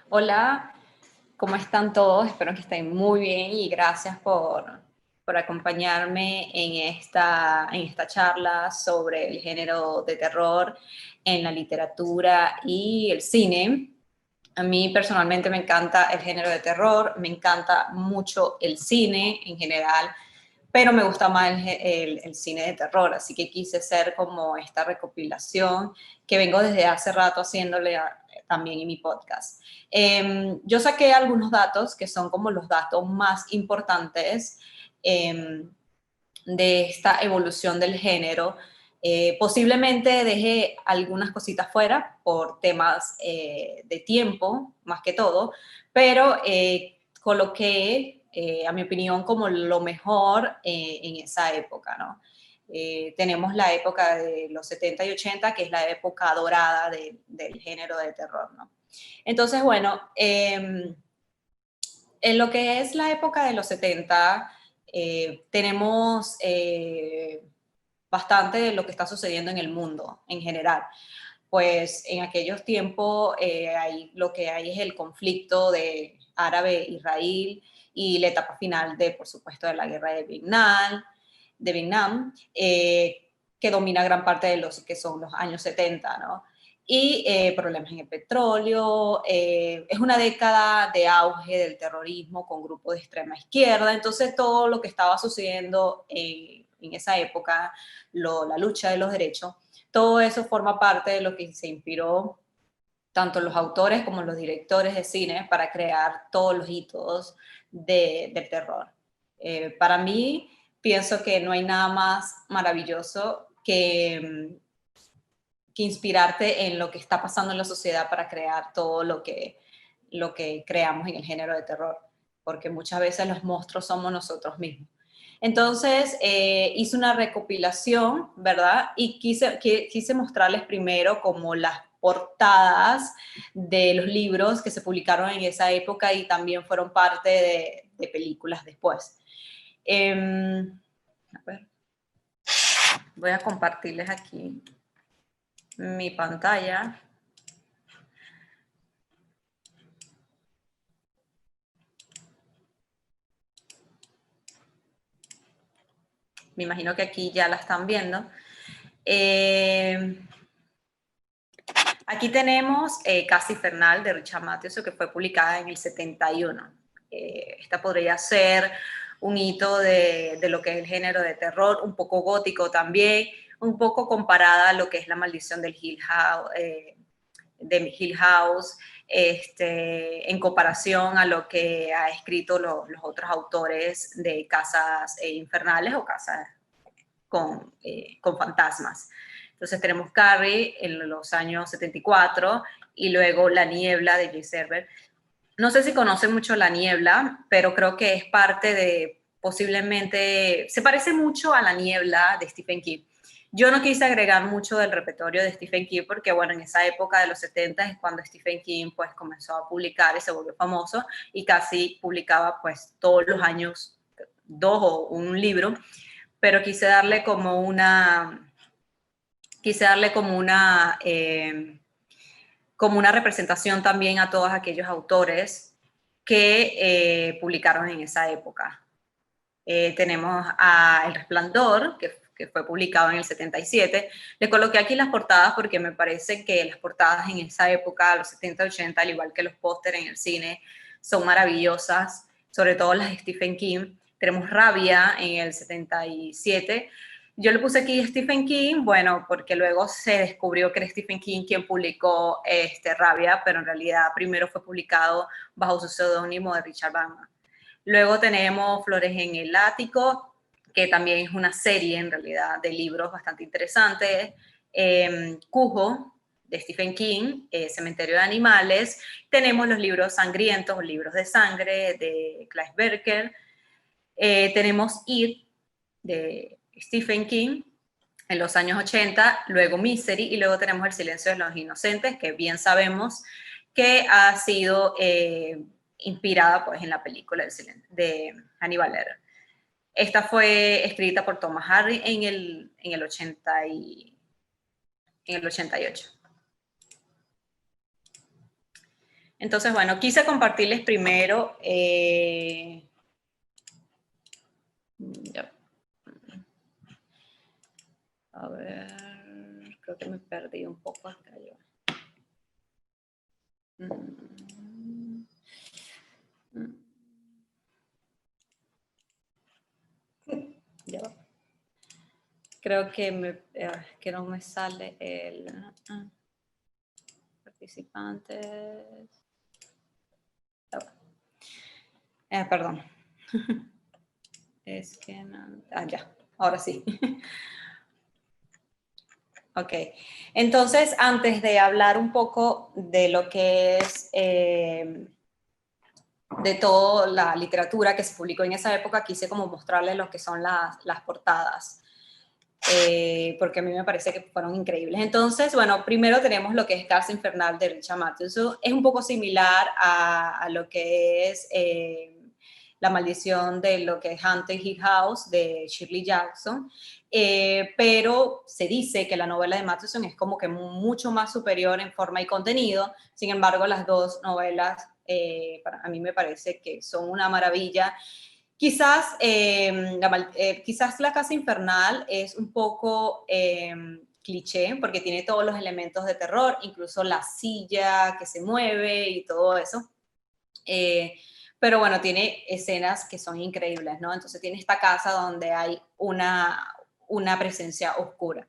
Hola, ¿cómo están todos? Espero que estén muy bien y gracias por acompañarme en esta charla sobre el género de terror en la literatura y el cine. A mí personalmente me encanta el género de terror, me encanta mucho el cine en general, pero me gusta más el cine de terror, así que quise hacer como esta recopilación que vengo desde hace rato haciéndole también en mi podcast. Yo saqué algunos datos que son como los datos más importantes de esta evolución del género. Posiblemente dejé algunas cositas fuera por temas de tiempo, más que todo, pero coloqué, a mi opinión, como lo mejor en esa época, ¿no? Tenemos la época de los 70 y 80, que es la época dorada del género de terror, ¿no? Entonces, bueno, en lo que es la época de los 70, tenemos bastante de lo que está sucediendo en el mundo en general. Pues en aquellos tiempos lo que hay es el conflicto de árabe-israel y la etapa final de, por supuesto, de la guerra de Vietnam, que domina gran parte de los que son los años 70, ¿no? Y problemas en el petróleo, es una década de auge del terrorismo con grupos de extrema izquierda, entonces todo lo que estaba sucediendo en esa época, la lucha de los derechos, todo eso forma parte de lo que se inspiró tanto los autores como los directores de cine para crear todos los hitos del terror. Para mí, pienso que no hay nada más maravilloso que inspirarte en lo que está pasando en la sociedad para crear todo lo que creamos en el género de terror, porque muchas veces los monstruos somos nosotros mismos. Entonces, hice una recopilación, ¿verdad? Y quise mostrarles primero como las portadas de los libros que se publicaron en esa época y también fueron parte de películas después. A ver, voy a compartirles aquí mi pantalla. Me imagino que aquí ya la están viendo. Aquí tenemos Casa Infernal de Richard Matheson, que fue publicada en el 71. Esta podría ser un hito de lo que es el género de terror, un poco gótico también, un poco comparada a lo que es La Maldición de Hill House, en comparación a lo que ha escrito los otros autores de Casas Infernales o Casas con fantasmas. Entonces tenemos Carrie en los años 74 y luego La Niebla de J. Serber. No sé si conocen mucho La Niebla, pero creo que es parte de, posiblemente, se parece mucho a La Niebla de Stephen King. Yo no quise agregar mucho del repertorio de Stephen King porque, bueno, en esa época de los 70 es cuando Stephen King pues comenzó a publicar y se volvió famoso y casi publicaba pues todos los años dos o un libro, pero quise darle como una representación también a todos aquellos autores que publicaron en esa época. Tenemos a El Resplandor, que fue publicado en el 77. Le coloqué aquí las portadas porque me parece que las portadas en esa época, los 70, 80, al igual que los pósteres en el cine, son maravillosas, sobre todo las de Stephen King. Tenemos Rabia en el 77. Yo le puse aquí Stephen King, bueno, porque luego se descubrió que era Stephen King quien publicó Rabia, pero en realidad primero fue publicado bajo su seudónimo de Richard Bachman. Luego tenemos Flores en el Ático, que también es una serie en realidad de libros bastante interesantes. Cujo, de Stephen King, Cementerio de Animales. Tenemos los libros sangrientos, libros de sangre, de Clive Barker. Tenemos It, de Stephen King, en los años 80, luego Misery, y luego tenemos El silencio de los inocentes, que bien sabemos que ha sido inspirada pues, en la película de Hannibal Lecter. Esta fue escrita por Thomas Hardy en el 88. Entonces, bueno, quise compartirles primero... A ver, creo que me perdí un poco acá yo. Ya va. Creo que no me sale el participantes. Perdón. Es que no, ya, ahora sí. Ok, entonces antes de hablar un poco de lo que es de toda la literatura que se publicó en esa época, quise como mostrarles lo que son las portadas, porque a mí me parece que fueron increíbles. Entonces, bueno, primero tenemos lo que es Casa Infernal de Richard Matheson. Es un poco similar a lo que es La Maldición de lo que es Haunted Hill House de Shirley Jackson, pero se dice que la novela de Matheson es como que mucho más superior en forma y contenido. Sin embargo, las dos novelas a mí me parece que son una maravilla. Quizás, quizás La Casa Infernal es un poco cliché porque tiene todos los elementos de terror, incluso la silla que se mueve y todo eso. Pero bueno, tiene escenas que son increíbles, ¿no? Entonces tiene esta casa donde hay una presencia oscura.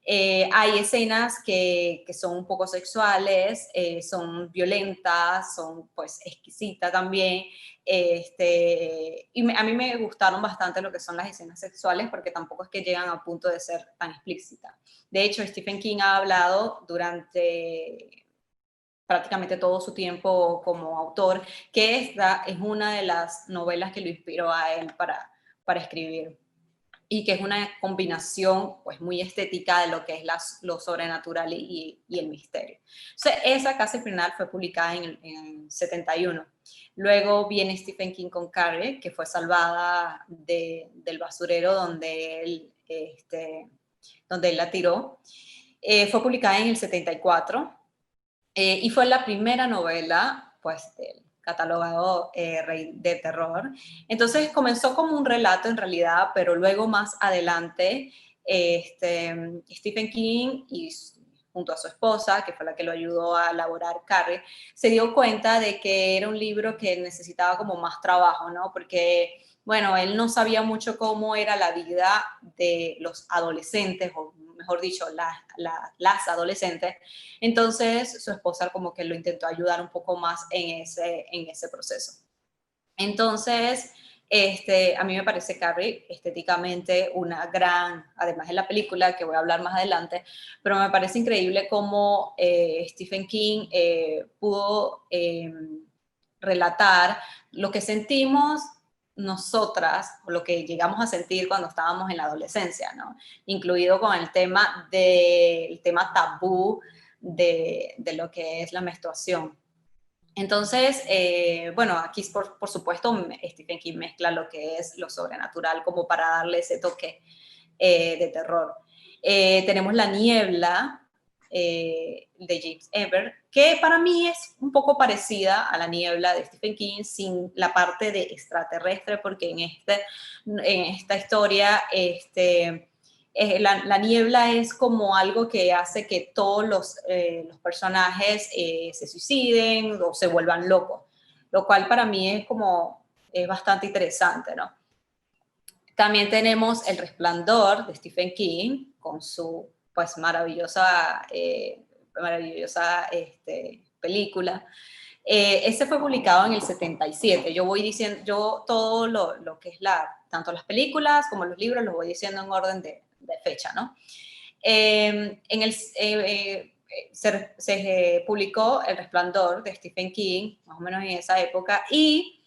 Hay escenas que son un poco sexuales, son violentas, son pues exquisitas también. A mí me gustaron bastante lo que son las escenas sexuales porque tampoco es que llegan a punto de ser tan explícitas. De hecho, Stephen King ha hablado durante prácticamente todo su tiempo como autor, que esta es una de las novelas que lo inspiró a él para escribir y que es una combinación pues muy estética de lo que es lo sobrenatural y el misterio. Entonces, esa Casa Infernal fue publicada en 71. Luego viene Stephen King con Carrie, que fue salvada del basurero donde él la tiró. Fue publicada en el 74 y fue la primera novela pues del catalogado rey de terror. Entonces comenzó como un relato en realidad, pero luego más adelante Stephen King y junto a su esposa, que fue la que lo ayudó a elaborar Carrie, se dio cuenta de que era un libro que necesitaba como más trabajo, ¿no? Porque, bueno, él no sabía mucho cómo era la vida de los adolescentes, o mejor dicho, las adolescentes. Entonces, su esposa como que lo intentó ayudar un poco más en ese proceso. Entonces, a mí me parece Carrie estéticamente una gran, además de la película, que voy a hablar más adelante, pero me parece increíble cómo Stephen King pudo relatar lo que sentimos nosotras, o lo que llegamos a sentir cuando estábamos en la adolescencia, ¿no? Incluido con el tema tabú de lo que es la menstruación. Entonces, bueno, aquí por supuesto Stephen King mezcla lo que es lo sobrenatural como para darle ese toque de terror. Tenemos La Niebla de James Ever, que para mí es un poco parecida a La Niebla de Stephen King sin la parte de extraterrestre, porque en esta historia la niebla es como algo que hace que todos los personajes se suiciden o se vuelvan locos, lo cual para mí es bastante interesante, ¿no? También tenemos El Resplandor de Stephen King con su pues maravillosa película. Ese fue publicado en el 77. Yo voy diciendo, yo todo lo que es tanto las películas como los libros los voy diciendo en orden de fecha, ¿no? Se publicó El Resplandor de Stephen King, más o menos en esa época, y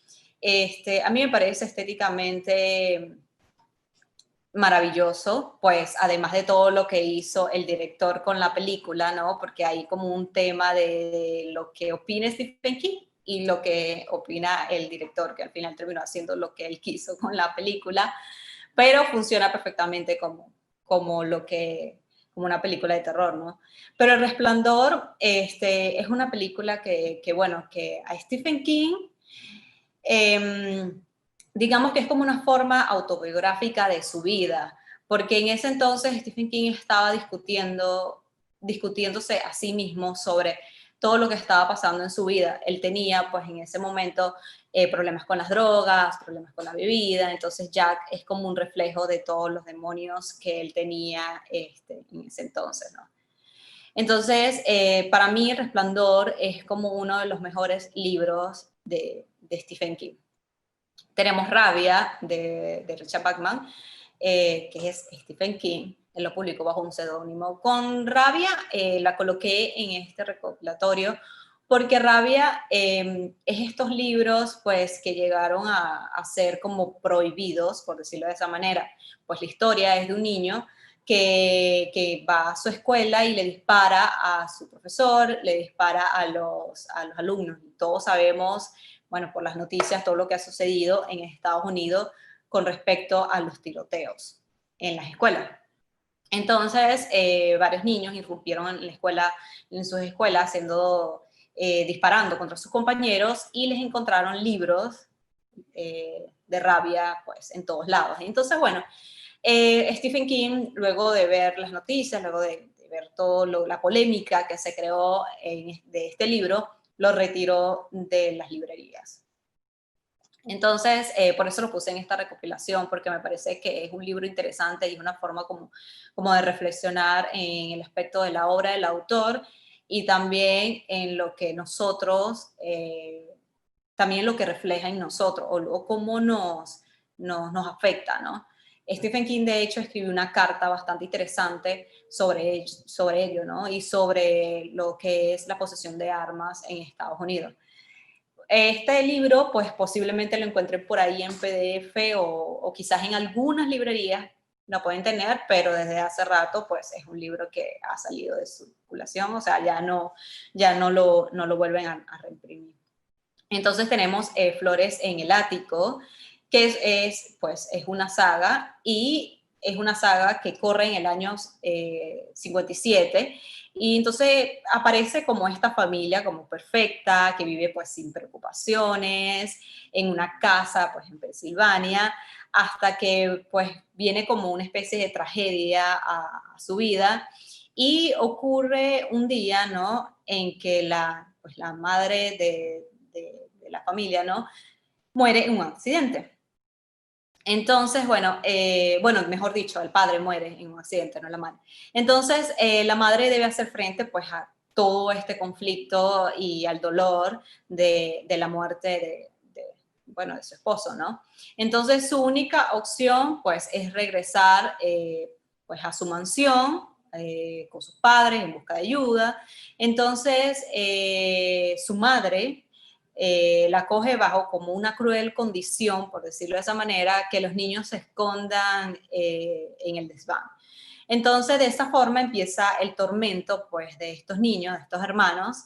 a mí me parece estéticamente maravilloso, pues además de todo lo que hizo el director con la película, ¿no? Porque hay como un tema de lo que opina Stephen King y lo que opina el director, que al final terminó haciendo lo que él quiso con la película, pero funciona perfectamente como como una película de terror, ¿no? Pero El Resplandor es una película bueno, que a Stephen King, eh, digamos que es como una forma autobiográfica de su vida, porque en ese entonces Stephen King estaba discutiéndose a sí mismo sobre todo lo que estaba pasando en su vida. Él tenía, pues en ese momento, problemas con las drogas, problemas con la bebida, entonces Jack es como un reflejo de todos los demonios que él tenía en ese entonces, ¿no? Entonces, para mí El Resplandor es como uno de los mejores libros de Stephen King. Tenemos Rabia de Richard Bachman, que es Stephen King. Él lo publicó bajo un seudónimo. Con Rabia la coloqué en este recopilatorio porque Rabia es estos libros pues que llegaron a ser como prohibidos, por decirlo de esa manera. Pues la historia es de un niño que va a su escuela y le dispara a su profesor, le dispara a los alumnos. Y todos sabemos, bueno, por las noticias, todo lo que ha sucedido en Estados Unidos con respecto a los tiroteos en las escuelas. Entonces, varios niños irrumpieron en la escuela, en sus escuelas, disparando contra sus compañeros y les encontraron libros de Rabia, pues, en todos lados. Entonces, bueno, Stephen King, luego de ver las noticias, luego de ver toda la polémica que se creó de este libro, lo retiró de las librerías. Entonces, por eso lo puse en esta recopilación, porque me parece que es un libro interesante y es una forma como de reflexionar en el aspecto de la obra del autor y también en lo que nosotros, también lo que refleja en nosotros o cómo nos afecta, ¿no? Stephen King, de hecho, escribió una carta bastante interesante sobre ello, ¿no? Y sobre lo que es la posesión de armas en Estados Unidos. Este libro, pues posiblemente lo encuentren por ahí en PDF o quizás en algunas librerías lo pueden tener, pero desde hace rato, pues es un libro que ha salido de circulación, o sea, ya no lo vuelven a reimprimir. Entonces tenemos Flores en el Ático, que pues, es una saga y es una saga que corre en el año 57 y entonces aparece como esta familia como perfecta, que vive pues sin preocupaciones, en una casa pues en Pensilvania, hasta que pues viene como una especie de tragedia a su vida y ocurre un día, ¿no? En que pues, la madre de la familia, ¿no? Muere en un accidente. Entonces, bueno, mejor dicho, el padre muere en un accidente, no la madre. Entonces, la madre debe hacer frente pues a todo este conflicto y al dolor de la muerte bueno, de su esposo, ¿no? Entonces, su única opción pues es regresar pues a su mansión con sus padres en busca de ayuda. Entonces, su madre la coge bajo como una cruel condición, por decirlo de esa manera, que los niños se escondan en el desván. Entonces, de esa forma empieza el tormento, pues, de estos niños, de estos hermanos,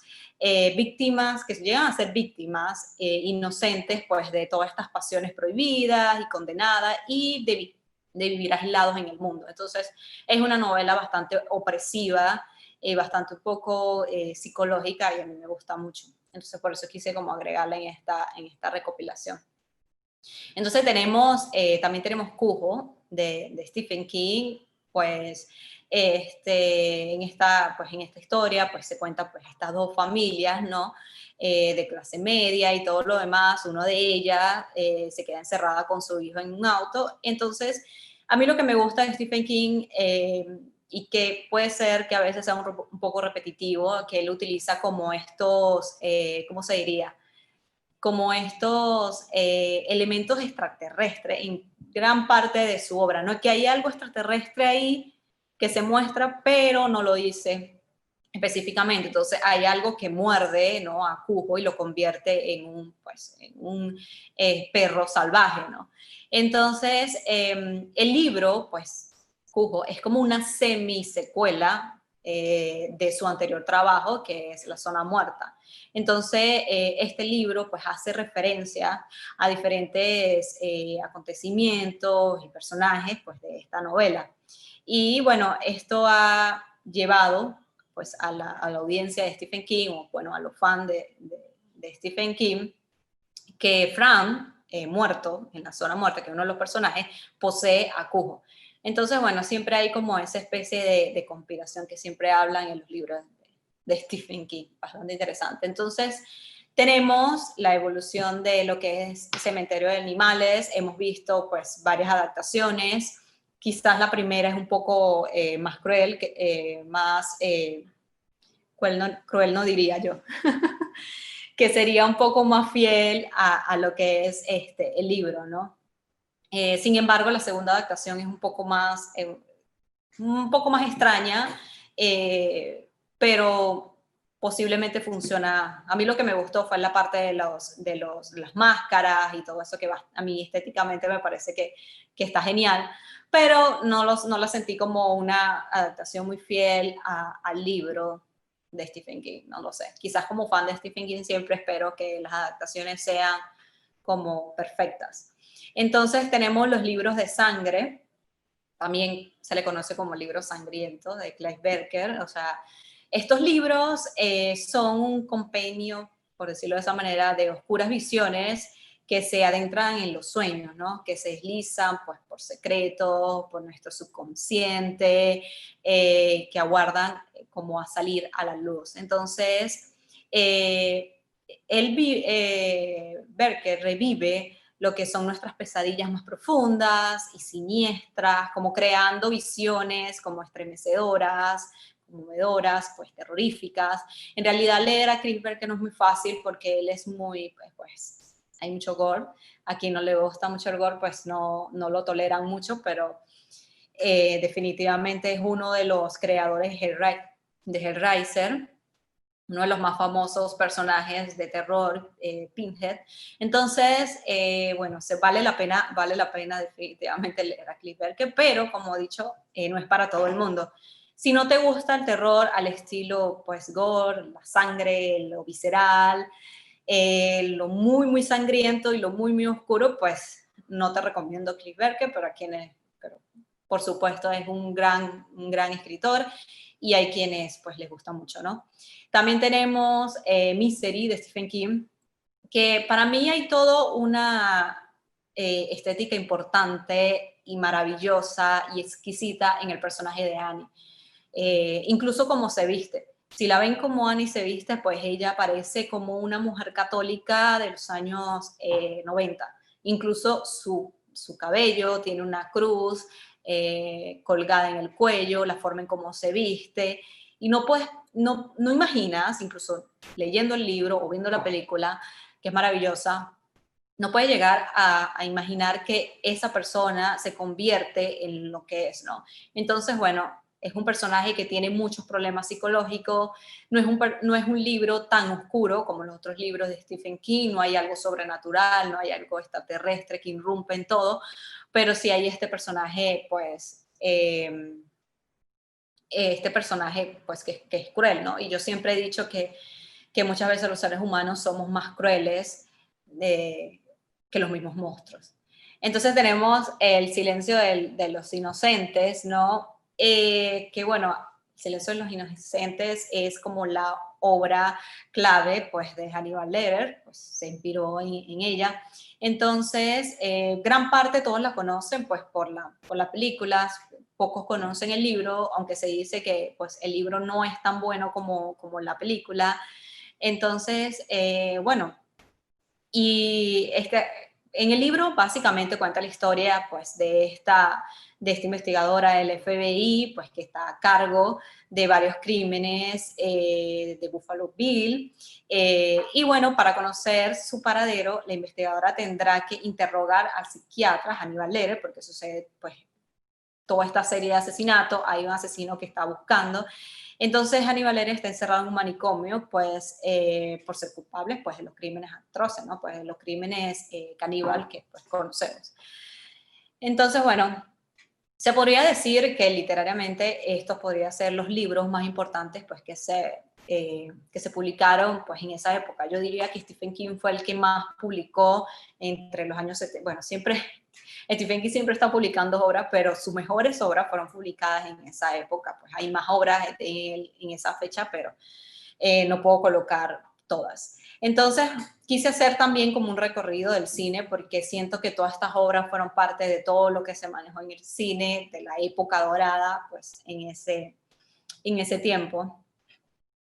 víctimas, que llegan a ser víctimas inocentes, pues, de todas estas pasiones prohibidas y condenadas y de vivir aislados en el mundo. Entonces, es una novela bastante opresiva, bastante un poco psicológica y a mí me gusta mucho. Entonces, por eso quise como agregarla en esta recopilación. Entonces, también tenemos Cujo de Stephen King, pues, pues, en esta historia, pues, se cuenta, pues, estas dos familias, ¿no? De clase media y todo lo demás. Uno de ellas se queda encerrada con su hijo en un auto. Entonces, a mí lo que me gusta de Stephen King y que puede ser que a veces sea un poco repetitivo, que él utiliza como estos, ¿cómo se diría? Como estos elementos extraterrestres en gran parte de su obra, ¿no? Que hay algo extraterrestre ahí que se muestra, pero no lo dice específicamente. Entonces hay algo que muerde, ¿no? A Cujo y lo convierte en un perro salvaje, ¿no? Entonces el libro, pues Cujo, es como una semisecuela de su anterior trabajo, que es La Zona Muerta. Entonces, este libro pues hace referencia a diferentes acontecimientos y personajes pues de esta novela. Y bueno, esto ha llevado pues a la audiencia de Stephen King, o bueno, a los fans de Stephen King, que Fran, muerto, en La Zona Muerta, que es uno de los personajes, posee a Cujo. Entonces, bueno, siempre hay como esa especie de conspiración que siempre hablan en los libros de Stephen King, bastante interesante. Entonces, tenemos la evolución de lo que es Cementerio de Animales, hemos visto pues varias adaptaciones, quizás la primera es un poco más cruel, más cruel no diría yo, que sería un poco más fiel a lo que es el libro, ¿no? Sin embargo, la segunda adaptación es un poco más extraña, pero posiblemente funciona. A mí lo que me gustó fue la parte de las máscaras y todo eso, que a mí estéticamente me parece que está genial, pero no la sentí como una adaptación muy fiel al libro de Stephen King, no lo sé. Quizás como fan de Stephen King siempre espero que las adaptaciones sean como perfectas. Entonces tenemos los libros de sangre, también se le conoce como libro sangriento, de Clive Barker. O sea, estos libros son un compendio, por decirlo de esa manera, de oscuras visiones que se adentran en los sueños, ¿no? Que se deslizan pues, por secretos, por nuestro subconsciente, que aguardan como a salir a la luz. Entonces, Barker revive lo que son nuestras pesadillas más profundas y siniestras, como creando visiones como estremecedoras, conmovedoras, pues terroríficas. En realidad leer a Clive Barker no es muy fácil porque él es muy, pues hay mucho gore. A quien no le gusta mucho el gore, pues no lo toleran mucho, pero definitivamente es uno de los creadores de Hellraiser, uno de los más famosos personajes de terror, Pinhead. Entonces, bueno, vale la pena definitivamente leer a Clive Barker, pero como he dicho, no es para todo el mundo. Si no te gusta el terror al estilo, pues, gore, la sangre, lo visceral, lo muy, muy sangriento y lo muy, muy oscuro, pues no te recomiendo Clive Barker, pero por supuesto es un gran escritor y hay quienes pues les gusta mucho, ¿no? También tenemos Misery de Stephen King, que para mí hay todo una estética importante y maravillosa y exquisita en el personaje de Annie. Incluso como se viste. Si la ven como Annie se viste, pues ella parece como una mujer católica de los años 90. Incluso su cabello tiene una cruz colgada en el cuello, la forma en cómo se viste. Y no imaginas, incluso leyendo el libro o viendo la película, que es maravillosa, no puedes llegar a imaginar que esa persona se convierte en lo que es, ¿no? Entonces, bueno, es un personaje que tiene muchos problemas psicológicos, no es un libro tan oscuro como los otros libros de Stephen King, no hay algo sobrenatural, no hay algo extraterrestre que irrumpe en todo, pero sí hay este personaje, pues, que es cruel, ¿no? Y yo siempre he dicho que muchas veces los seres humanos somos más crueles que los mismos monstruos. Entonces tenemos El silencio de los inocentes, ¿no? Que bueno, El silencio de los inocentes es como la obra clave, pues, de Hannibal Lecter, pues se inspiró en ella. Entonces, gran parte todos la conocen, pues, por la película. Pocos conocen el libro, aunque se dice que, pues, el libro no es tan bueno como la película. Entonces, bueno, y en el libro básicamente cuenta la historia pues, de esta investigadora del FBI, pues, que está a cargo de varios crímenes de Buffalo Bill. Y bueno, para conocer su paradero, la investigadora tendrá que interrogar al psiquiatra Hannibal Lecter, porque sucede pues, toda esta serie de asesinatos, hay un asesino que está buscando. Entonces Hannibal Lecter está encerrado en un manicomio, pues, por ser culpable, pues, de los crímenes atroces, ¿no? Pues, de los crímenes caníbal que, pues, conocemos. Entonces, bueno, Se podría decir que literariamente estos podrían ser los libros más importantes pues, que se publicaron pues, en esa época. Yo diría que Stephen King fue el que más publicó entre los años 70. Bueno, siempre, Stephen King siempre está publicando obras, pero sus mejores obras fueron publicadas en esa época. Pues hay más obras de él en esa fecha, pero no puedo colocar todas. Entonces, quise hacer también como un recorrido del cine porque siento que todas estas obras fueron parte de todo lo que se manejó en el cine, de la época dorada, pues en ese tiempo.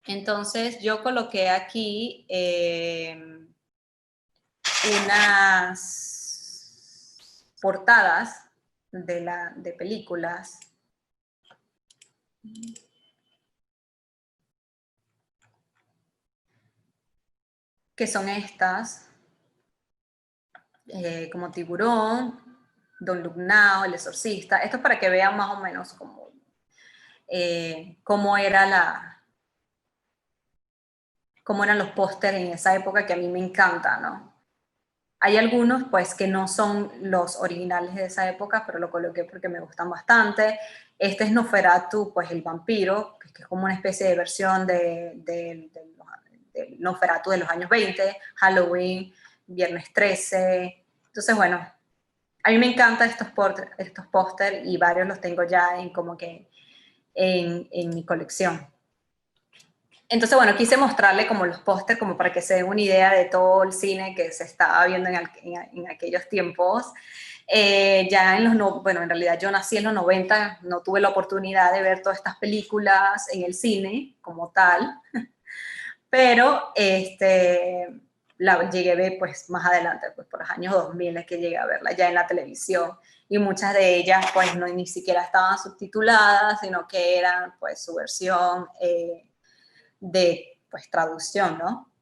Entonces, yo coloqué aquí unas portadas de películas que son estas, como Tiburón, Don Look Now, El Exorcista. Esto es para que vean más o menos cómo eran los pósters en esa época, que a mí me encanta, ¿no? Hay algunos, pues, que no son los originales de esa época, pero lo coloqué porque me gustan bastante. Este es Nosferatu, pues, el vampiro, que es como una especie de versión del Nosferatu de los años 20, Halloween, Viernes 13. Entonces, bueno, a mí me encantan estos póster y varios los tengo ya en mi colección. Entonces, bueno, quise mostrarle como los pósters, como para que se den una idea de todo el cine que se estaba viendo en aquellos tiempos. Ya bueno, en realidad yo nací en los 90, no tuve la oportunidad de ver todas estas películas en el cine como tal, pero la llegué a ver pues más adelante, pues por los años 2000 es que llegué a verla ya en la televisión, y muchas de ellas pues no, ni siquiera estaban subtituladas, sino que eran pues su versión de pues traducción, ¿no?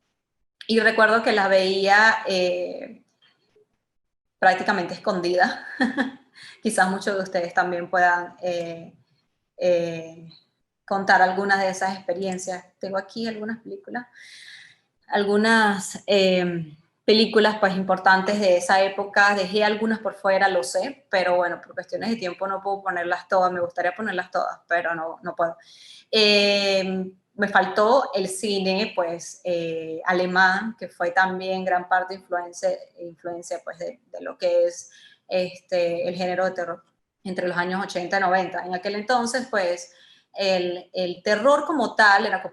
Y recuerdo que las veía prácticamente escondida. Quizás muchos de ustedes también puedan contar algunas de esas experiencias. Tengo aquí algunas películas pues importantes de esa época. Dejé algunas por fuera, lo sé, pero bueno, por cuestiones de tiempo no puedo ponerlas todas. Me gustaría ponerlas todas, pero no puedo. Me faltó el cine, pues, alemán, que fue también gran parte influencia pues, de lo que es el género de terror entre los años 80 y 90. En aquel entonces, pues, el terror como tal era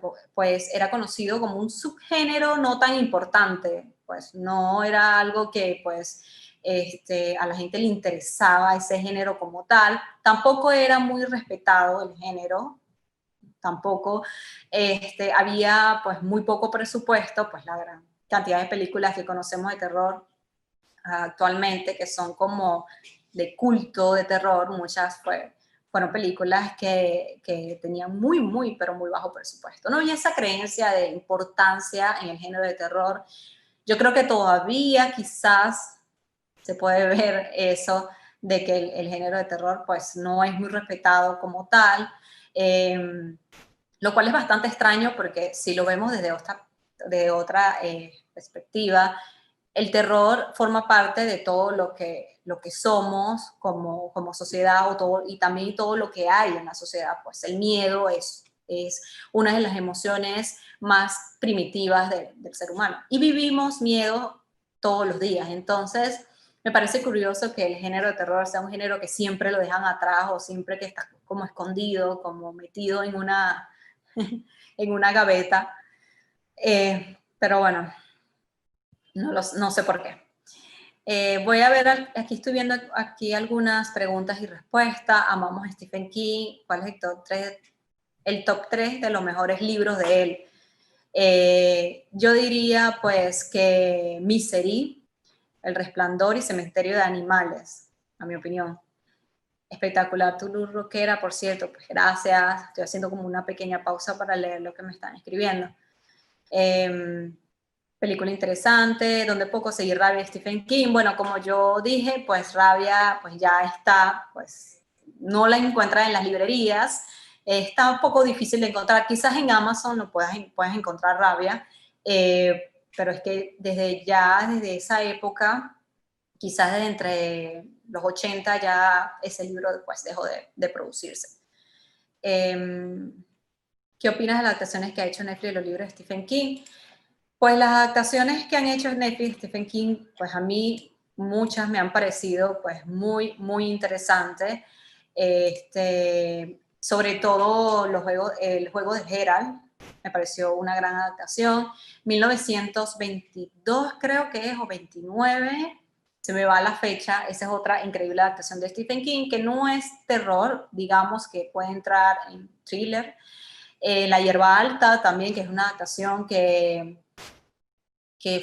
conocido como un subgénero no tan importante, pues no era algo que pues a la gente le interesaba ese género como tal, tampoco era muy respetado el género, tampoco había pues muy poco presupuesto, pues la gran cantidad de películas que conocemos de terror actualmente, que son como de culto de terror, muchas fueron películas que tenían pero muy bajo presupuesto. No había esa creencia de importancia en el género de terror. Yo creo que todavía quizás se puede ver eso de que el género de terror pues no es muy respetado como tal, lo cual es bastante extraño porque si lo vemos de otra perspectiva, el terror forma parte de todo lo que somos como sociedad y también todo lo que hay en la sociedad. Pues el miedo es una de las emociones más primitivas del ser humano. Y vivimos miedo todos los días. Entonces, me parece curioso que el género de terror sea un género que siempre lo dejan atrás o siempre que está como escondido, como metido en en una gaveta. Pero bueno, no sé por qué. Voy a ver, aquí estoy viendo aquí algunas preguntas y respuestas. Amamos a Stephen King. ¿Cuál es el top 3 de los mejores libros de él? Yo diría pues que Misery, El Resplandor y Cementerio de Animales, a mi opinión. Espectacular tu luz rockera, por cierto, pues gracias. Estoy haciendo como una pequeña pausa para leer lo que me están escribiendo. Película interesante, donde puedo conseguir Rabia de Stephen King. Bueno, como yo dije, pues Rabia pues ya está, pues no la encuentras en las librerías, está un poco difícil de encontrar, quizás en Amazon no puedas encontrar Rabia, pero es que desde esa época, quizás los 80 ya ese libro después dejó de producirse. ¿Qué opinas de las adaptaciones que ha hecho Netflix de los libros de Stephen King? Pues las adaptaciones que han hecho Netflix de Stephen King, pues a mí muchas me han parecido pues muy interesantes. Sobre todo el juego de Geralt, me pareció una gran adaptación. 1922 creo que es, o 29, se me va la fecha. Esa es otra increíble adaptación de Stephen King, que no es terror, digamos que puede entrar en thriller. La hierba alta también, que es una adaptación que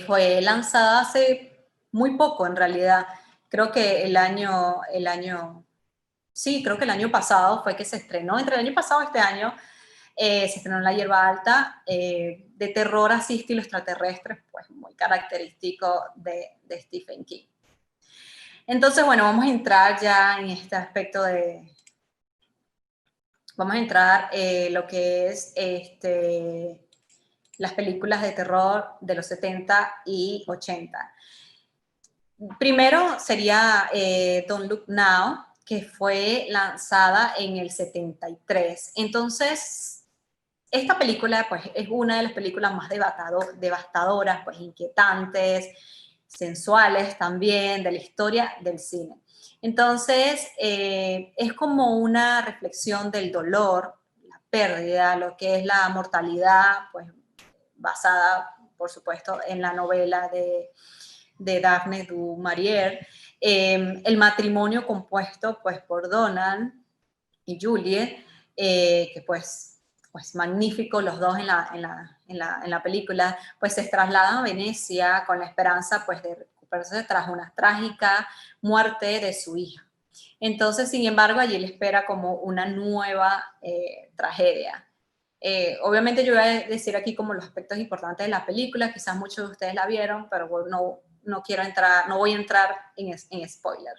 fue lanzada hace muy poco en realidad. Creo que creo que el año pasado fue que se estrenó, entre el año pasado y este año, se estrenó La hierba alta, de terror así estilo extraterrestre, pues muy característico de Stephen King. Entonces, bueno, vamos a entrar ya en este aspecto vamos a entrar lo que es las películas de terror de los 70 y 80. Primero sería Don't Look Now, que fue lanzada en el 73. Entonces, esta película pues, es una de las películas más devastadoras, pues, inquietantes, sensuales también, de la historia del cine. Entonces, es como una reflexión del dolor, la pérdida, lo que es la mortalidad, pues basada, por supuesto, en la novela de Daphne du Maurier, el matrimonio compuesto pues por Donald y Juliet, que pues magnífico los dos en la película, pues se trasladan a Venecia con la esperanza pues de recuperarse tras una trágica muerte de su hija. Entonces, sin embargo, allí le espera como una nueva tragedia. Obviamente yo voy a decir aquí como los aspectos importantes de la película, quizás muchos de ustedes la vieron, pero bueno, no voy a entrar en spoiler.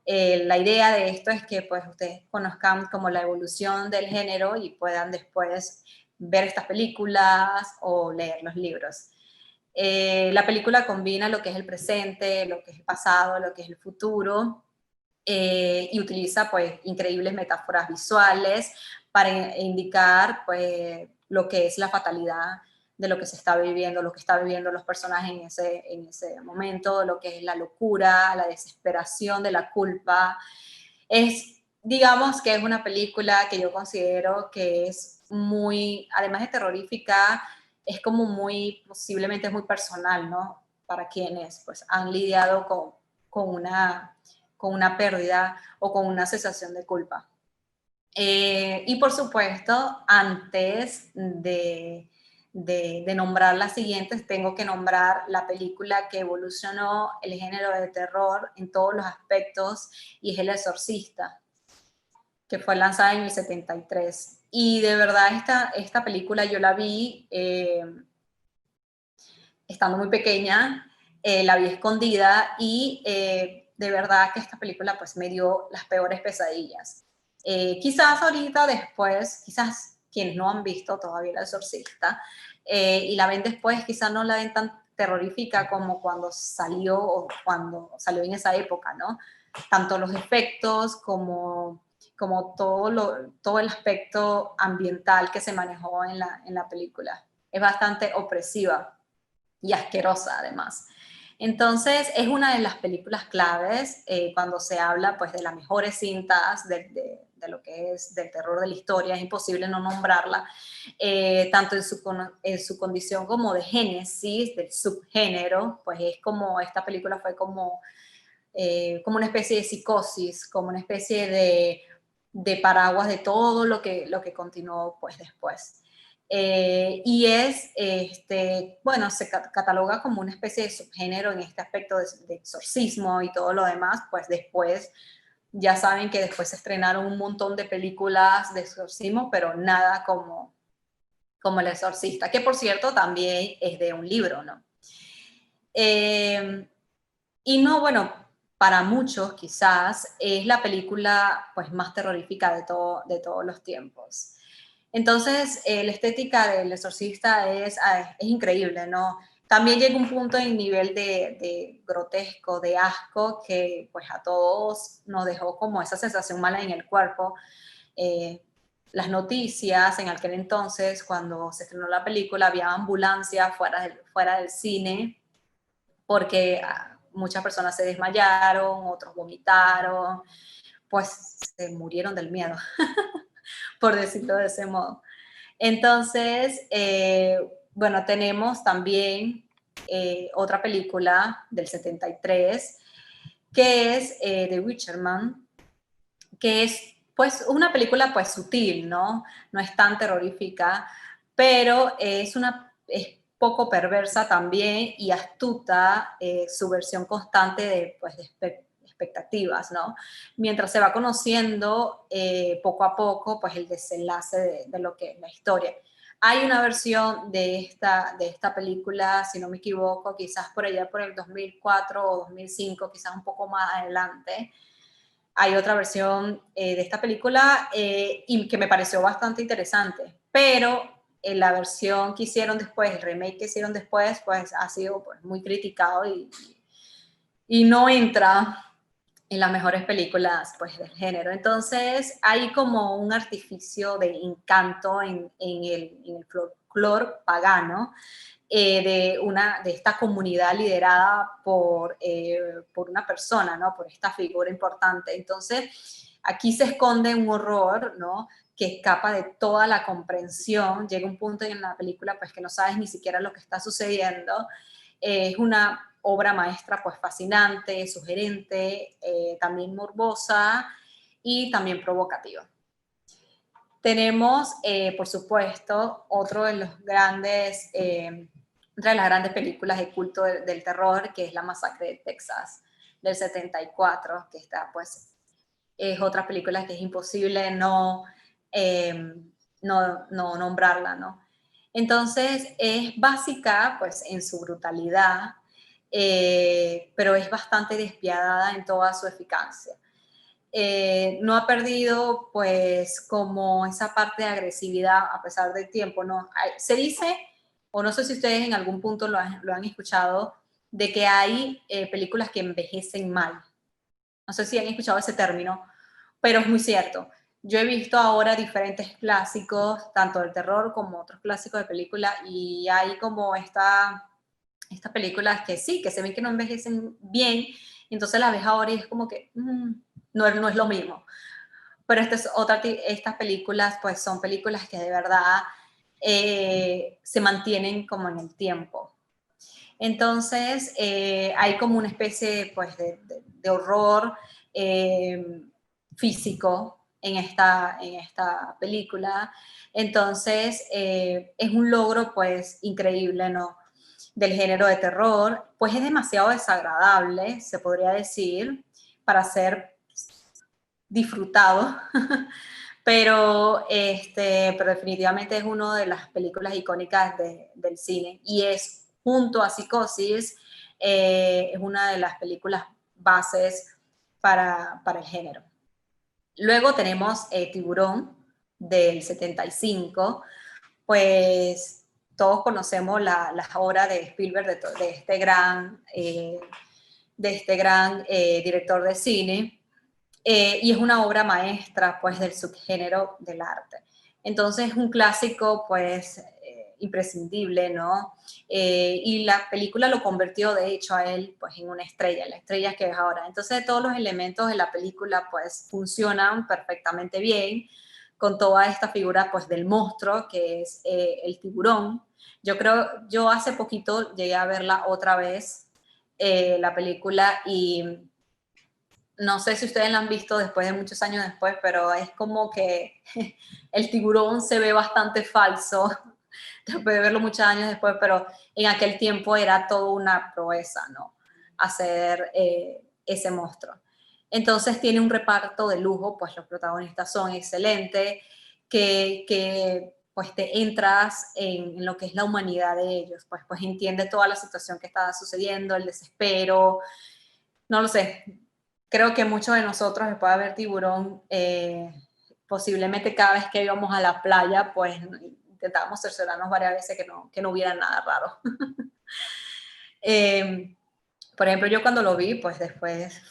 La idea de esto es que pues ustedes conozcan como la evolución del género y puedan después ver estas películas o leer los libros. La película combina lo que es el presente, lo que es el pasado, lo que es el futuro, y utiliza pues increíbles metáforas visuales para indicar pues lo que es la fatalidad de lo que se está viviendo, lo que están viviendo los personajes en ese momento, lo que es la locura, la desesperación de la culpa. Digamos que es una película que yo considero que es muy, además de terrorífica, es como posiblemente es muy personal, ¿no? Para quienes pues han lidiado con una pérdida o con una sensación de culpa. Y por supuesto, antes de nombrar las siguientes, tengo que nombrar la película que evolucionó el género de terror en todos los aspectos, y es El Exorcista, que fue lanzada en el 73. Y de verdad esta película yo la vi estando muy pequeña, la vi escondida, y de verdad que esta película pues me dio las peores pesadillas. Quizás ahorita después, quizás quienes no han visto todavía El Exorcista y la ven después, quizás no la ven tan terrorífica como cuando salió o cuando salió en esa época, ¿no? Tanto los efectos como todo el aspecto ambiental que se manejó en la película. Es bastante opresiva y asquerosa además. Entonces, es una de las películas claves cuando se habla pues, de las mejores cintas de lo que es del terror de la historia. Es imposible no nombrarla, tanto en su condición como de génesis, del subgénero, pues es como, esta película fue como una especie de psicosis, como una especie de paraguas de todo lo que continuó pues, después. Y bueno, se cataloga como una especie de subgénero en este aspecto de exorcismo y todo lo demás, pues después, ya saben que después se estrenaron un montón de películas de exorcismo, pero nada como El Exorcista, que por cierto también es de un libro, ¿no? Y no, bueno, para muchos quizás es la película pues, más terrorífica de todos los tiempos. Entonces, la estética del Exorcista es increíble, ¿no? También llega un punto en nivel de grotesco, de asco, que pues a todos nos dejó como esa sensación mala en el cuerpo. Eh, las noticias en aquel entonces, cuando se estrenó la película, había ambulancias fuera del cine, porque muchas personas se desmayaron, otros vomitaron, pues se murieron del miedo, por decirlo de ese modo. Entonces, bueno, tenemos también otra película del 73, que es The Witcherman, que es pues una película pues sutil, ¿no? No es tan terrorífica, pero es poco perversa también y astuta, su versión constante de, pues, de expectativas, ¿no? Mientras se va conociendo poco a poco, pues el desenlace de lo que es la historia. Hay una versión de esta película, si no me equivoco, quizás por allá por el 2004 o 2005, quizás un poco más adelante. Hay otra versión de esta película y que me pareció bastante interesante, pero la versión que hicieron después, el remake que hicieron después, pues ha sido pues, muy criticado y no entra en las mejores películas pues, del género. Entonces hay como un artificio de encanto en el folclore pagano, de esta comunidad liderada por una persona, ¿no? Por esta figura importante. Entonces, aquí se esconde un horror, ¿no? Que escapa de toda la comprensión. Llega un punto en la película pues, que no sabes ni siquiera lo que está sucediendo. Es una obra maestra pues fascinante, sugerente, también morbosa y también provocativa. Tenemos, por supuesto, otra de las grandes películas de culto del terror, que es La Masacre de Texas, del 74, que está, pues, es otra película que es imposible no nombrarla, ¿no? Entonces, es básica, pues, en su brutalidad, pero es bastante despiadada en toda su eficacia. No ha perdido pues como esa parte de agresividad a pesar del tiempo, ¿no? Se dice, o no sé si ustedes en algún punto lo han escuchado, de que hay películas que envejecen mal. No sé si han escuchado ese término, pero es muy cierto. Yo he visto ahora diferentes clásicos, tanto del terror como otros clásicos de película, y hay como estas películas que sí, que se ven que no envejecen bien, y entonces las ves ahora y es como que no es lo mismo. Pero estas películas, pues son películas que de verdad se mantienen como en el tiempo. Entonces, hay como una especie pues, de horror físico en esta película. Entonces, es un logro pues increíble, ¿no? Del género de terror, pues es demasiado desagradable, se podría decir, para ser disfrutado, pero definitivamente es una de las películas icónicas del cine y es, junto a Psicosis, es una de las películas bases para el género. Luego tenemos Tiburón del 75, pues todos conocemos la obra de Spielberg, de este gran director de cine, y es una obra maestra, pues, del subgénero del arte. Entonces, es un clásico, pues, imprescindible, ¿no? Y la película lo convirtió, de hecho, a él, pues, en una estrella, la estrella que es ahora. Entonces, todos los elementos de la película, pues, funcionan perfectamente bien, con toda esta figura, pues, del monstruo, que es el tiburón. Yo hace poquito llegué a verla otra vez, la película, y no sé si ustedes la han visto después de muchos años después, pero es como que el tiburón se ve bastante falso después de verlo muchos años después, pero en aquel tiempo era toda una proeza, ¿no? Hacer ese monstruo. Entonces tiene un reparto de lujo, pues los protagonistas son excelentes, que pues te entras en lo que es la humanidad de ellos, pues entiende toda la situación que está sucediendo, el desespero, no lo sé. Creo que muchos de nosotros, después de ver tiburón, posiblemente cada vez que íbamos a la playa, pues intentábamos cerciorarnos varias veces que no hubiera nada raro. Eh, por ejemplo, yo cuando lo vi, pues después,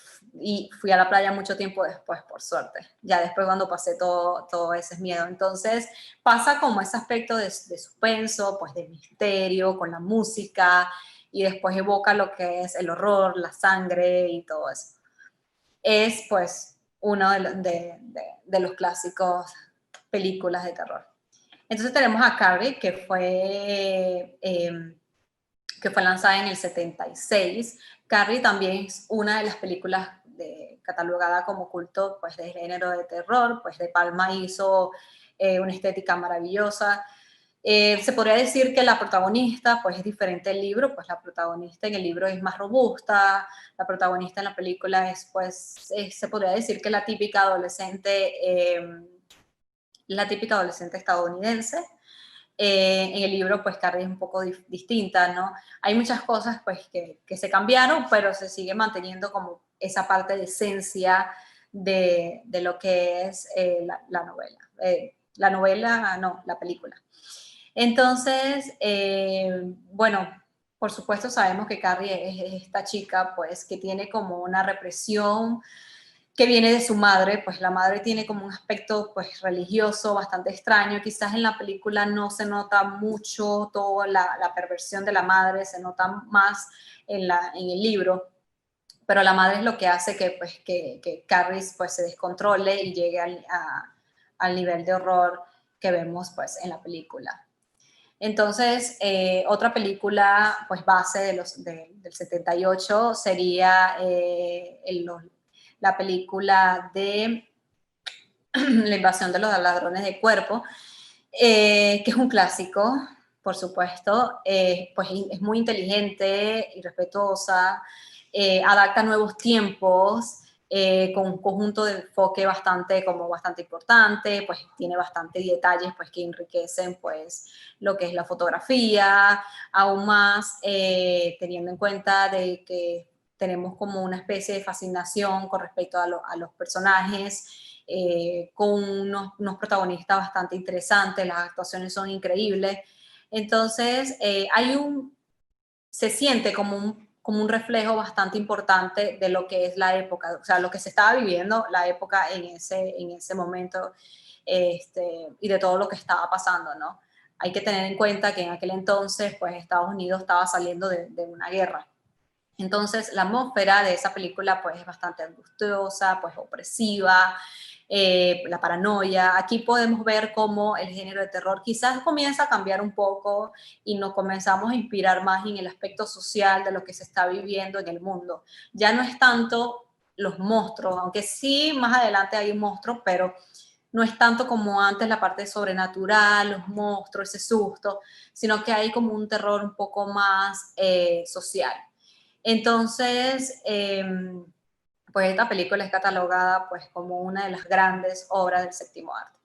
y fui a la playa mucho tiempo después, por suerte, ya después cuando pasé todo ese miedo. Entonces pasa como ese aspecto de suspenso, pues de misterio, con la música, y después evoca lo que es el horror, la sangre y todo eso. Es pues uno de los clásicos películas de terror. Entonces tenemos a Carrie, que fue lanzada en el 76. Carrie también es una de las películas catalogada como culto pues, del género de terror, pues De Palma hizo una estética maravillosa. Se podría decir que la protagonista pues es diferente del libro, pues la protagonista en el libro es más robusta, la protagonista en la película se podría decir que la típica adolescente estadounidense. En el libro, pues Carrie es un poco distinta, ¿no? Hay muchas cosas, pues, que se cambiaron, pero se sigue manteniendo como esa parte de esencia de lo que es la novela. La novela, no, la película. Entonces, bueno, por supuesto sabemos que Carrie es esta chica, pues, que tiene como una represión que viene de su madre, pues la madre tiene como un aspecto pues religioso bastante extraño, quizás en la película no se nota mucho toda la perversión de la madre, se nota más en el libro, pero la madre es lo que hace que Carrie pues se descontrole y llegue al nivel de horror que vemos pues en la película. Entonces, otra película pues base del 78 sería la película de La invasión de los ladrones de cuerpo, que es un clásico, por supuesto, pues es muy inteligente y respetuosa, adapta a nuevos tiempos, con un conjunto de enfoque bastante importante, pues tiene bastantes detalles pues, que enriquecen pues, lo que es la fotografía, aún más teniendo en cuenta de que tenemos como una especie de fascinación con respecto a los personajes, con unos protagonistas bastante interesantes, las actuaciones son increíbles. Entonces, se siente como un reflejo bastante importante de lo que es la época, o sea, lo que se estaba viviendo, la época en ese momento, y de todo lo que estaba pasando, ¿no? Hay que tener en cuenta que en aquel entonces, pues, Estados Unidos estaba saliendo de una guerra. Entonces, la atmósfera de esa película pues es bastante angustiosa, pues opresiva, la paranoia. Aquí podemos ver cómo el género de terror quizás comienza a cambiar un poco y nos comenzamos a inspirar más en el aspecto social de lo que se está viviendo en el mundo. Ya no es tanto los monstruos, aunque sí más adelante hay un monstruo, pero no es tanto como antes la parte sobrenatural, los monstruos, ese susto, sino que hay como un terror un poco más social. Entonces, pues esta película es catalogada pues como una de las grandes obras del séptimo arte.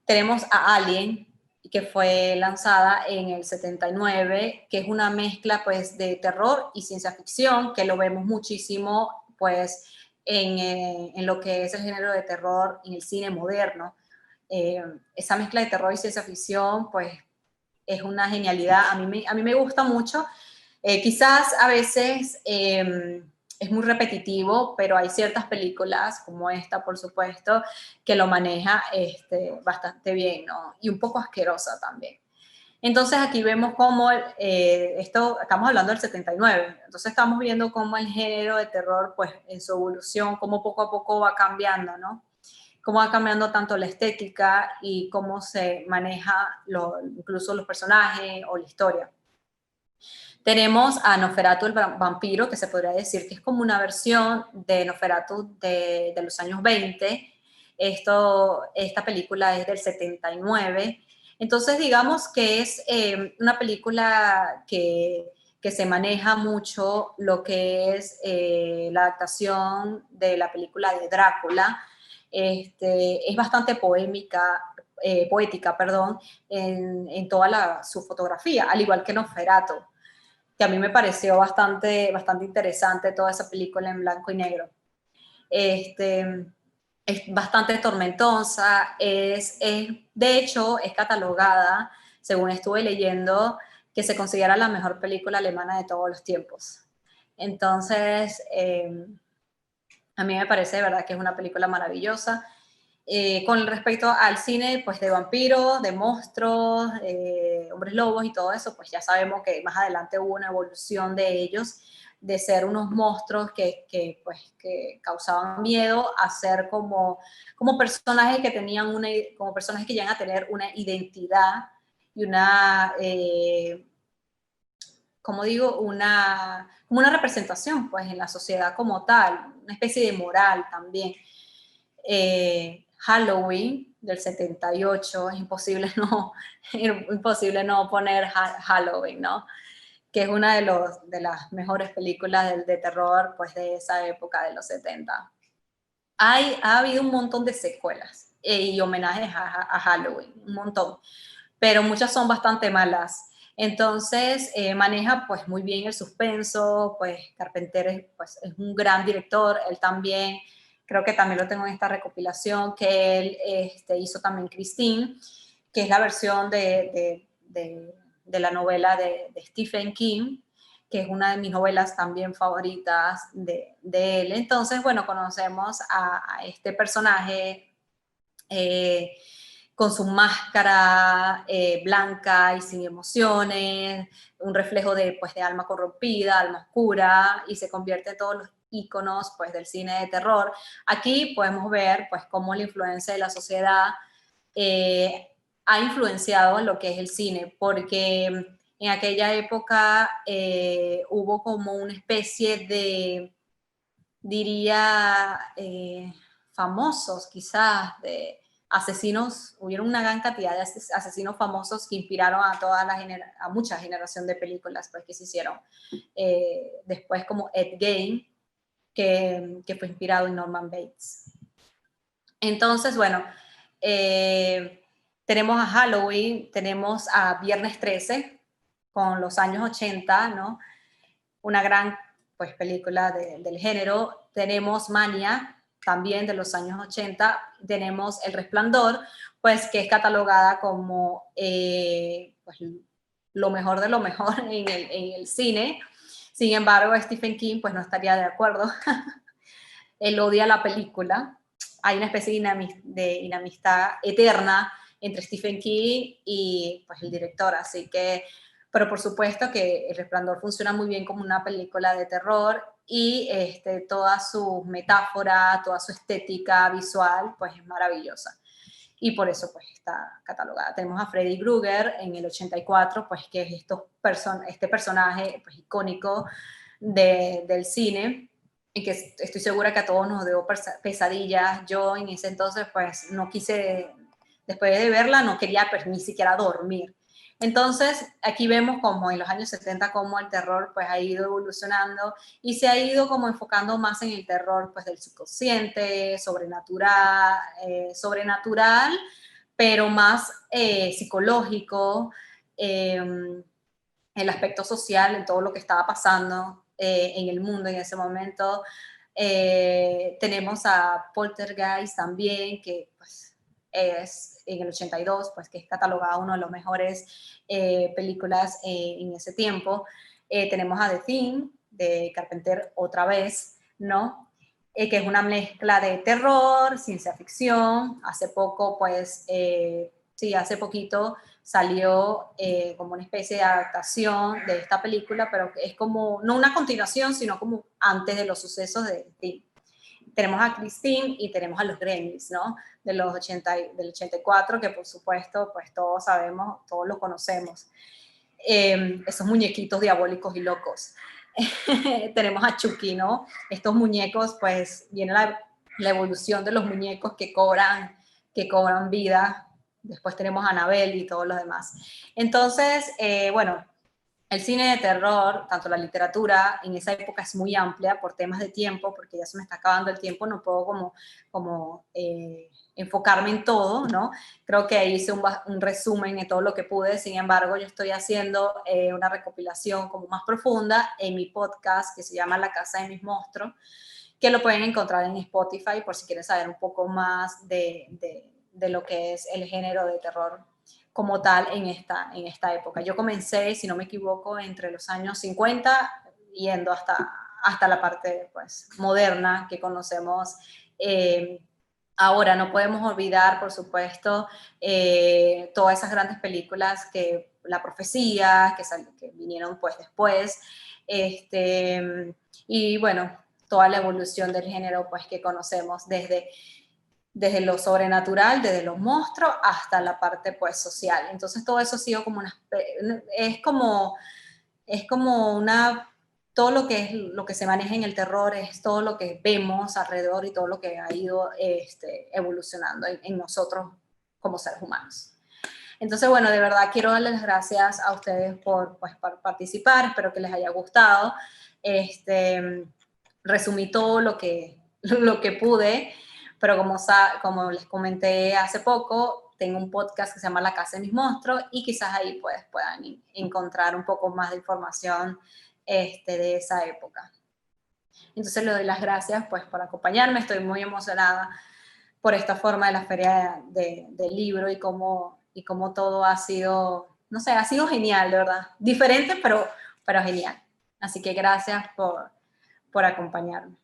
Tenemos a Alien, que fue lanzada en el 79, que es una mezcla pues de terror y ciencia ficción, que lo vemos muchísimo pues en lo que es el género de terror en el cine moderno. Esa mezcla de terror y ciencia ficción pues es una genialidad, a mí me gusta mucho. Quizás a veces es muy repetitivo, pero hay ciertas películas, como esta, por supuesto, que lo maneja bastante bien, ¿no? Y un poco asquerosa también. Entonces aquí vemos cómo estamos hablando del 79, entonces estamos viendo cómo el género de terror, pues en su evolución, cómo poco a poco va cambiando, ¿no? Cómo va cambiando tanto la estética y cómo se maneja incluso los personajes o la historia. Tenemos a Nosferatu el vampiro, que se podría decir que es como una versión de Nosferatu de los años 20. Esta película es del 79. Entonces, digamos que es una película que se maneja mucho lo que es la adaptación de la película de Drácula. Es bastante poética, perdón, en toda su fotografía, al igual que Nosferatu, que a mí me pareció bastante interesante toda esa película en blanco y negro. Este, es bastante tormentosa, de hecho, es catalogada, según estuve leyendo, que se considera la mejor película alemana de todos los tiempos. Entonces, a mí me parece de verdad que es una película maravillosa. Con respecto al cine pues de vampiros, de monstruos, hombres lobos y todo eso, pues ya sabemos que más adelante hubo una evolución de ellos, de ser unos monstruos que causaban miedo, a ser como personajes que tenían como personajes que llegan a tener una identidad y una, como digo, como una representación pues en la sociedad como tal, una especie de moral también. Halloween del 78, es imposible no poner Halloween, ¿no? Que es una de las mejores películas de terror pues, de esa época de los 70. Ha habido un montón de secuelas y homenajes a Halloween, un montón, pero muchas son bastante malas. Entonces maneja pues muy bien el suspenso, pues Carpenter es un gran director, él también, creo que también lo tengo en esta recopilación, que él hizo también Christine, que es la versión de la novela de Stephen King, que es una de mis novelas también favoritas de él. Entonces, bueno, conocemos a este personaje con su máscara blanca y sin emociones, un reflejo pues, de alma corrompida, alma oscura, y se convierte en todos los íconos pues, del cine de terror. Aquí podemos ver pues, cómo la influencia de la sociedad ha influenciado en lo que es el cine, porque en aquella época hubo como una especie de, diría, famosos quizás, de asesinos, hubieron una gran cantidad de asesinos famosos que inspiraron a mucha generación de películas pues, que se hicieron después, como Ed Gein, que fue inspirado en Norman Bates. Entonces, bueno, tenemos a Halloween, tenemos a Viernes 13, con los años 80, ¿no? Una gran pues, película del género. Tenemos Mania, también de los años 80. Tenemos El Resplandor, pues que es catalogada como pues, lo mejor de lo mejor en el cine. Sin embargo, Stephen King pues, no estaría de acuerdo. Él odia la película. Hay una especie de inamistad eterna entre Stephen King y pues, el director, así que, pero por supuesto que El Resplandor funciona muy bien como una película de terror y toda su metáfora, toda su estética visual, pues es maravillosa. Y por eso pues está catalogada. Tenemos a Freddy Krueger en el 84, pues que es este personaje pues, icónico del cine, y que estoy segura que a todos nos dio pesadillas. Yo en ese entonces pues no quise, después de verla no quería pues ni siquiera dormir. Entonces aquí vemos como en los años 70 como el terror pues ha ido evolucionando y se ha ido como enfocando más en el terror pues del subconsciente, sobrenatural, pero más psicológico, el aspecto social, en todo lo que estaba pasando en el mundo en ese momento. Tenemos a Poltergeist también, que pues, es en el 82, pues que es catalogada una de las mejores películas en ese tiempo. Tenemos a The Thing, de Carpenter otra vez, ¿no? Que es una mezcla de terror, ciencia ficción. Hace poco, pues, sí, hace poquito salió como una especie de adaptación de esta película, pero es como, no una continuación, sino como antes de los sucesos de Thing. Tenemos a Christine y tenemos a los Gremlins, ¿no? Del 84, que por supuesto, pues todos sabemos, todos los conocemos. Esos muñequitos diabólicos y locos. Tenemos a Chucky, ¿no? Estos muñecos, pues viene la evolución de los muñecos que cobran vida. Después tenemos a Annabelle y todos los demás. Entonces, bueno, el cine de terror, tanto la literatura, en esa época es muy amplia por temas de tiempo, porque ya se me está acabando el tiempo, no puedo como enfocarme en todo, ¿no? Creo que hice un resumen de todo lo que pude, sin embargo, yo estoy haciendo una recopilación como más profunda en mi podcast que se llama La Casa de mis Monstruos, que lo pueden encontrar en Spotify por si quieren saber un poco más de lo que es el género de terror como tal en esta época. Yo comencé, si no me equivoco, entre los años 50, yendo hasta la parte pues, moderna que conocemos ahora. No podemos olvidar, por supuesto, todas esas grandes películas La Profecía, que vinieron pues después, y bueno, toda la evolución del género pues que conocemos desde lo sobrenatural, desde los monstruos hasta la parte pues social. Entonces todo eso ha sido como es como una, todo lo que se maneja en el terror es todo lo que vemos alrededor y todo lo que ha ido evolucionando en nosotros como seres humanos. Entonces, bueno, de verdad quiero darles las gracias a ustedes por participar, espero que les haya gustado. Resumí todo lo que pude, pero como les comenté hace poco, tengo un podcast que se llama La Casa de mis Monstruos y quizás ahí pues, puedan encontrar un poco más de información de esa época. Entonces le doy las gracias pues, por acompañarme, estoy muy emocionada por esta forma de la feria del libro y cómo todo ha sido, no sé, ha sido genial, de verdad. Diferente, pero genial. Así que gracias por acompañarme.